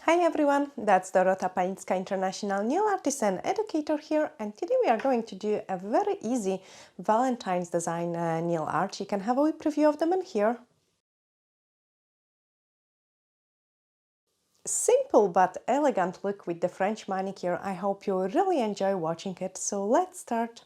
Hi everyone, that's Dorota Palicka, international nail artist and educator here, and today we are going to do a very easy Valentine's design nail art. You can have a wee preview of them in here. Simple but elegant look with the French manicure. I hope you will really enjoy watching it, so let's start.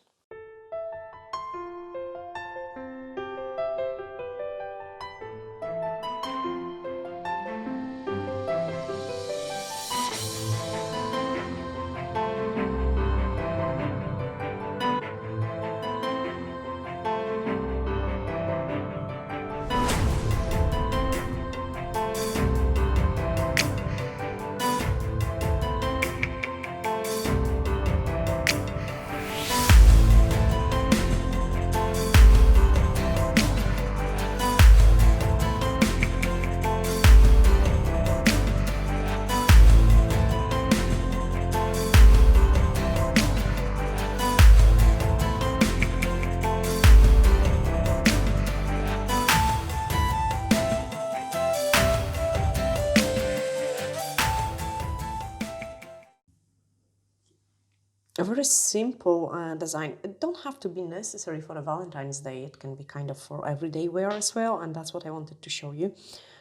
A very simple design. It don't have to be necessary for a Valentine's Day. It can be kind of for everyday wear as well, and that's what I wanted to show you.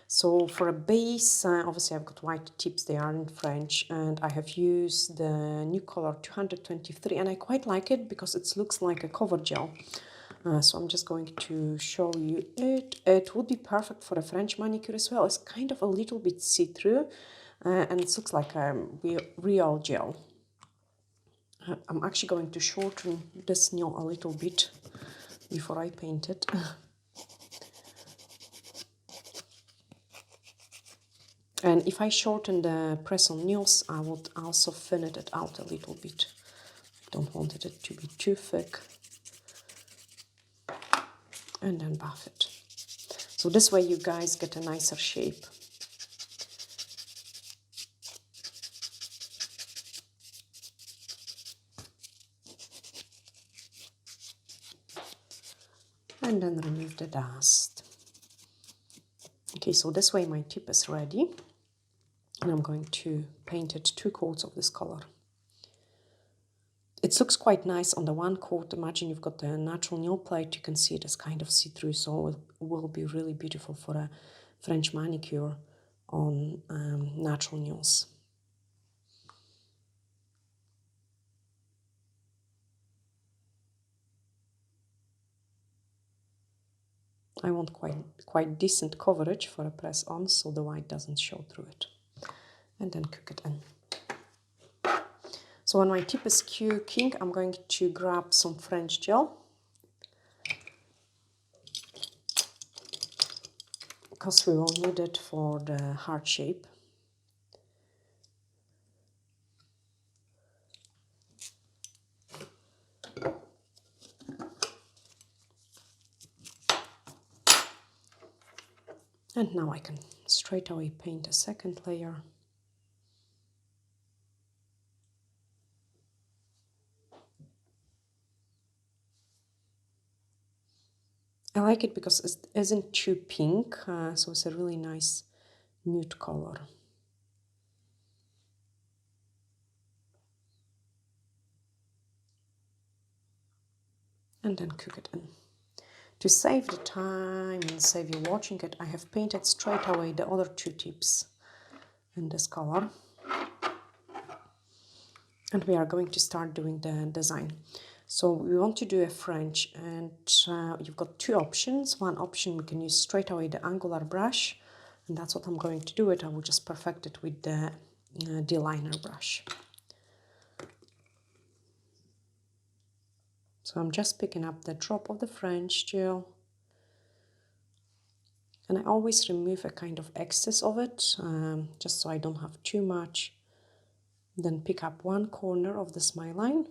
So for a base, obviously I've got white tips, they are in French, and I have used the new color 223, and I quite like it because it looks like a cover gel. So I'm just going to show you it. It would be perfect for a French manicure as well. It's kind of a little bit see-through, and it looks like a real gel. I'm actually going to shorten this nail a little bit before I paint it. And if I shorten the press-on nails, I would also thin it out a little bit. I don't want it to be too thick. And then buff it. So this way you guys get a nicer shape. And then remove the dust. Okay, so this way my tip is ready. And I'm going to paint it 2 coats of this color. It looks quite nice on the one coat. Imagine you've got the natural nail plate. You can see it as kind of see-through, so it will be really beautiful for a French manicure on natural nails. I want quite decent coverage for a press-on, so the white doesn't show through it. And then cook it in. So when my tip is cooking, I'm going to grab some French gel, because we will need it for the heart shape. And now I can straight away paint a second layer. I like it because it isn't too pink, so it's a really nice nude color. And then cook it in. To save the time and save you watching it, I have painted straight away the other 2 tips in this color. And we are going to start doing the design. So we want to do a French, and you've got 2 options. One option, we can use straight away the angular brush, and that's what I'm going to do it. I will just perfect it with the D-liner brush. So I'm just picking up the drop of the French gel, and I always remove a kind of excess of it, just so I don't have too much. Then pick up one corner of the smile line.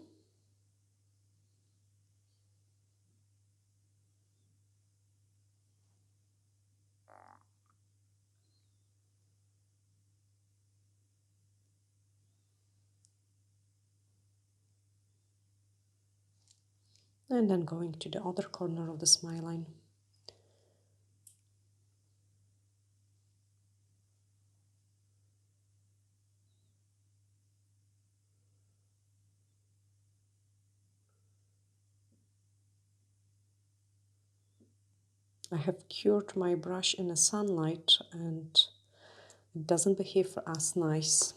And then going to the other corner of the smile line. I have cured my brush in the sunlight and it doesn't behave as nice.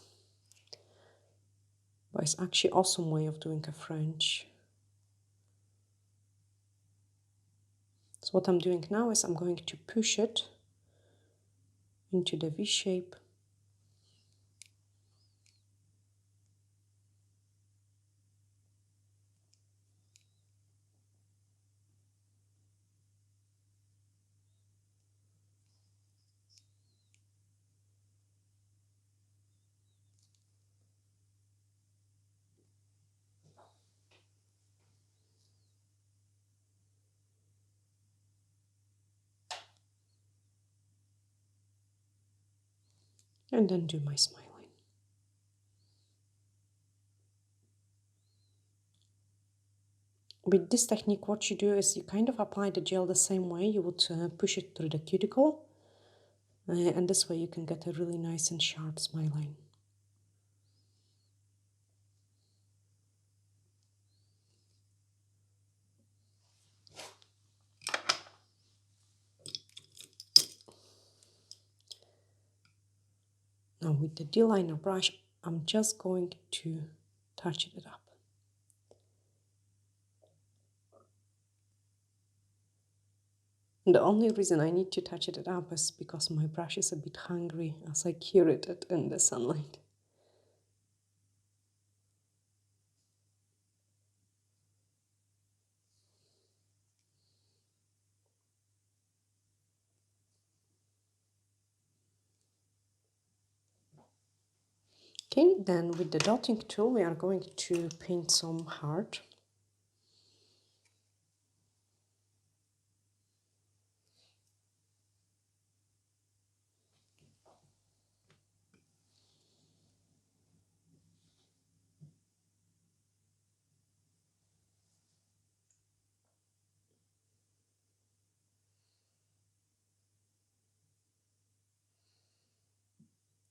But it's actually an awesome way of doing a French. So what I'm doing now is I'm going to push it into the V shape. And then do my smile line. With this technique, what you do is you kind of apply the gel the same way you would push it through the cuticle. And this way you can get a really nice and sharp smile line. Now with the D-liner brush, I'm just going to touch it up. The only reason I need to touch it up is because my brush is a bit hungry as I cured it in the sunlight. Okay, then with the dotting tool we are going to paint some heart.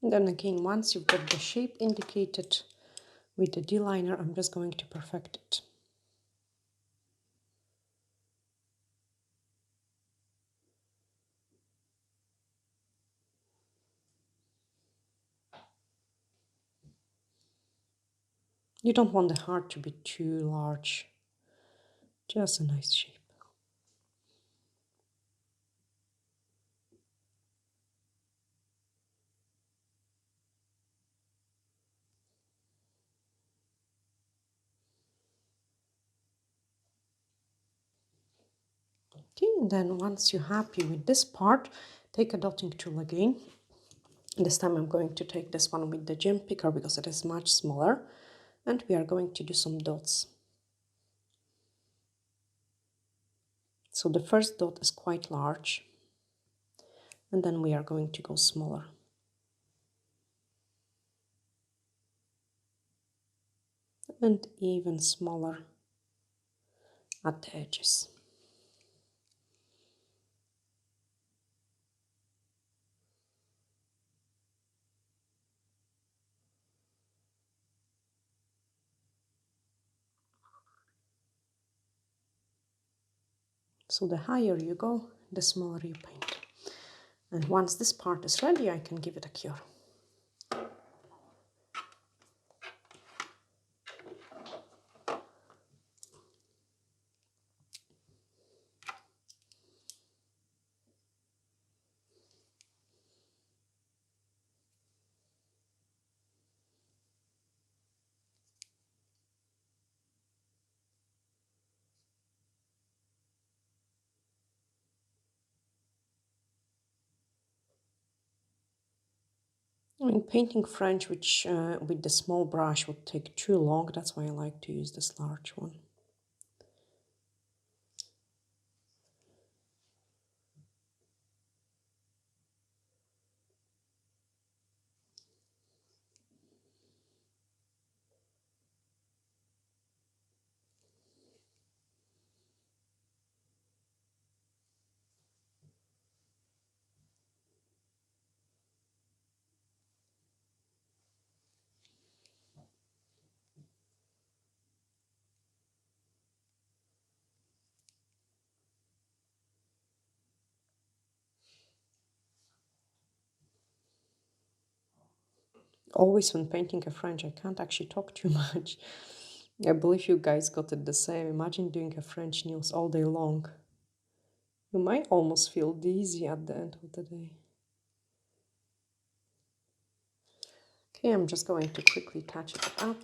And then again, once you've got the shape indicated with the D-liner, I'm just going to perfect it. You don't want the heart to be too large, just a nice shape. Okay, and then once you're happy with this part, take a dotting tool again. This time I'm going to take this one with the gem picker because it is much smaller, and we are going to do some dots. So the first dot is quite large, and then we are going to go smaller. And even smaller at the edges. So the higher you go, the smaller you paint. And once this part is ready, I can give it a cure. I mean, painting French, which with the small brush would take too long, that's why I like to use this large one. Always when painting a French, I can't actually talk too much. I believe you guys got it the same. Imagine doing a French nails all day long. You might almost feel dizzy at the end of the day. Okay, I'm just going to quickly touch it up.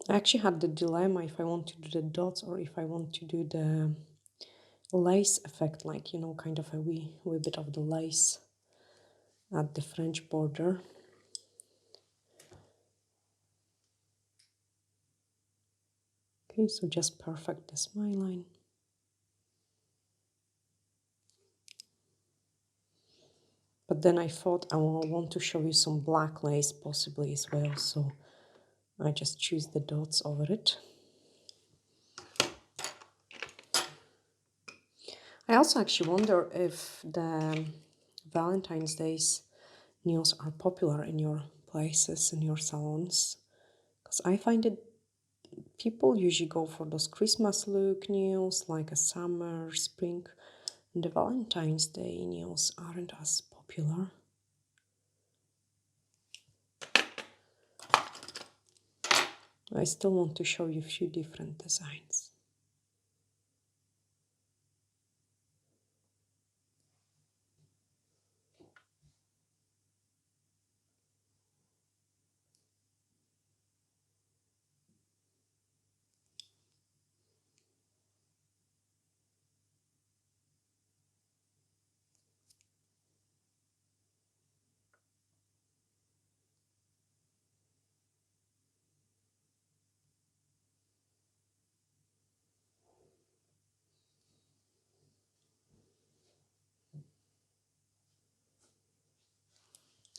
I actually had the dilemma if I want to do the dots or if I want to do the lace effect, like, you know, kind of a wee bit of the lace at the French border. Okay, so just perfect the smile line. But then I thought I will want to show you some black lace possibly as well, so I just choose the dots over it. I also actually wonder if the Valentine's Days nails are popular in your places, in your salons, because I find it people usually go for those Christmas look nails, like a summer, spring, and the Valentine's Day nails aren't as popular. I still want to show you a few different designs.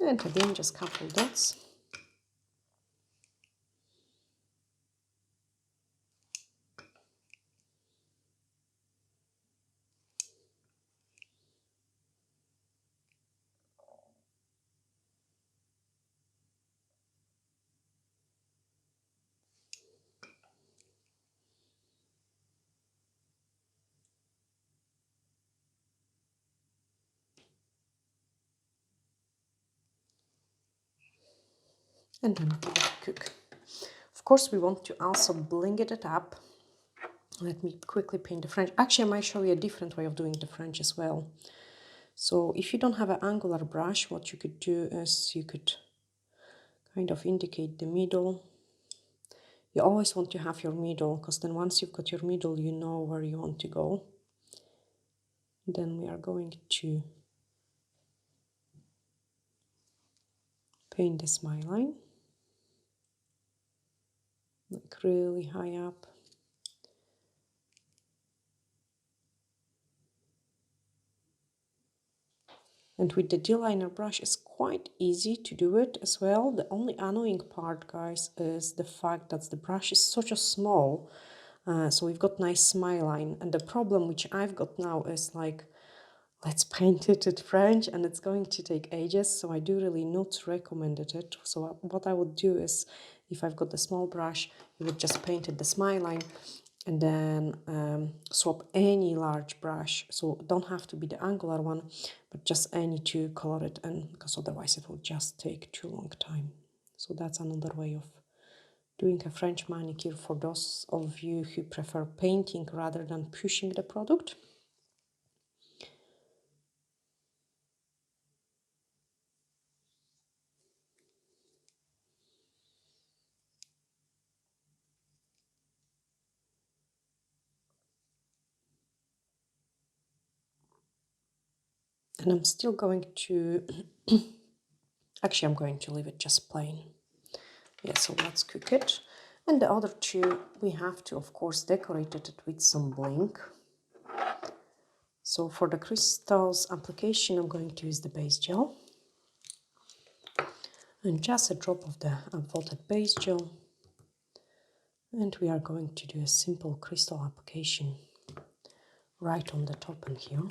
And again, just couple dots. And then let it cook. Of course, we want to also bling it up. Let me quickly paint the French. Actually, I might show you a different way of doing the French as well. So if you don't have an angular brush, what you could do is you could kind of indicate the middle. You always want to have your middle, because then once you've got your middle, you know where you want to go. Then we are going to paint the smile line, like really high up. And with the D-liner brush, it's quite easy to do it as well. The only annoying part, guys, is the fact that the brush is such a small. So we've got nice smile line. And the problem which I've got now is like, let's paint it in French, and it's going to take ages. So I do really not recommend it. So what I would do is, if I've got the small brush, you would just paint it the smile line, and then swap any large brush. So don't have to be the angular one, but just any to color it in, because otherwise it will just take too long time. So that's another way of doing a French manicure for those of you who prefer painting rather than pushing the product. And I'm still going to, actually I'm going to leave it just plain. Yeah, so let's cook it. And the other two, we have to, of course, decorate it with some bling. So for the crystals application, I'm going to use the base gel. And just a drop of the Upvoted base gel. And we are going to do a simple crystal application right on the top and here.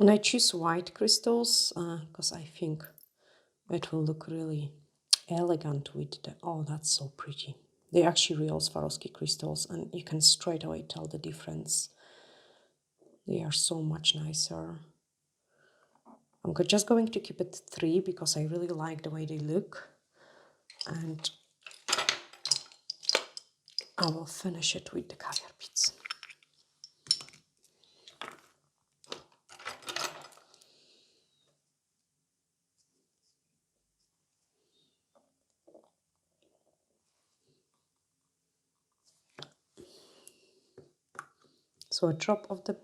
And I choose white crystals because I think it will look really elegant with the... Oh, that's so pretty. They're actually real Swarovski crystals, and you can straight away tell the difference. They are so much nicer. I'm just going to keep it 3 because I really like the way they look. And I will finish it with the caviar beads. So a drop of the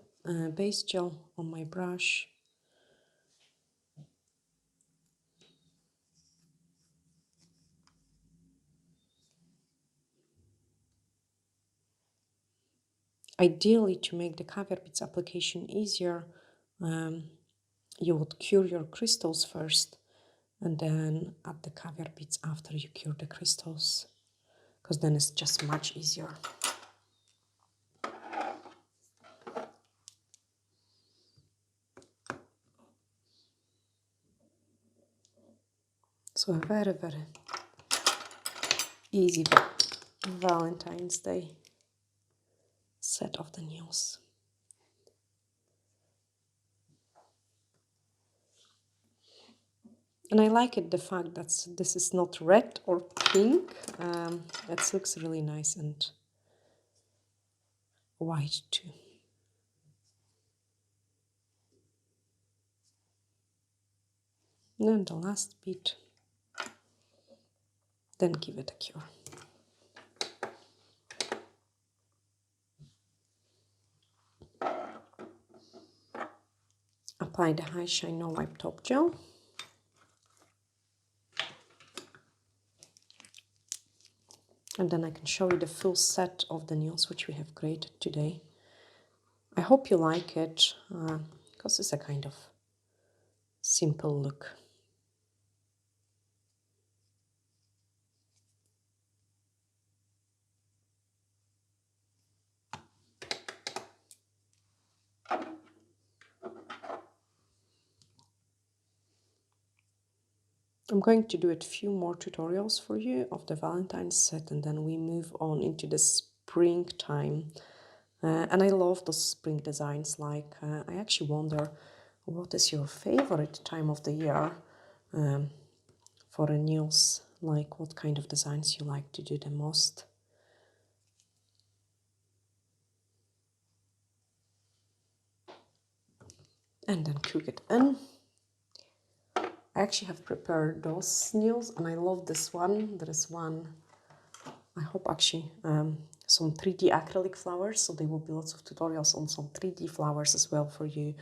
base gel on my brush. Ideally, to make the caviar beads application easier, you would cure your crystals first and then add the caviar beads after you cure the crystals, because then it's just much easier. So a very, very easy Valentine's Day set of the nails. And I like it, the fact that this is not red or pink. It looks really nice and white too. And then the last bit. Then give it a cure. Apply the High Shine No Wipe Top Gel. And then I can show you the full set of the nails which we have created today. I hope you like it, because it's a kind of simple look. I'm going to do a few more tutorials for you of the Valentine's set, and then we move on into the springtime. And I love those spring designs. Like, I actually wonder, what is your favorite time of the year for the nails? Like, what kind of designs you like to do the most? And then cook it in. I actually have prepared those nails, and I love this one. There is one, I hope actually, some 3D acrylic flowers, so there will be lots of tutorials on some 3D flowers as well for you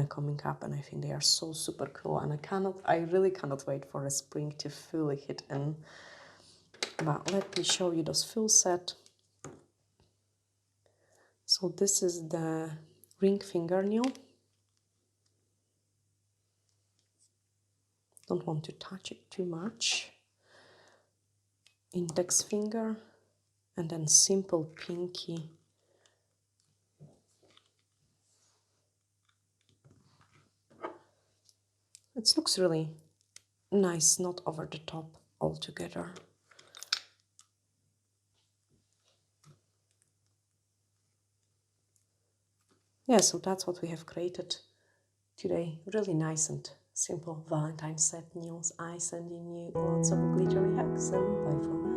coming up, and I think they are so super cool, and I really cannot wait for the spring to fully hit in. But let me show you this full set. So this is the ring fingernail. Don't want to touch it too much. Index finger, and then simple pinky. It looks really nice, not over the top altogether. Yeah, so that's what we have created today. Really nice and simple Valentine's set nails. I sending you lots of glittery hugs, and bye for now.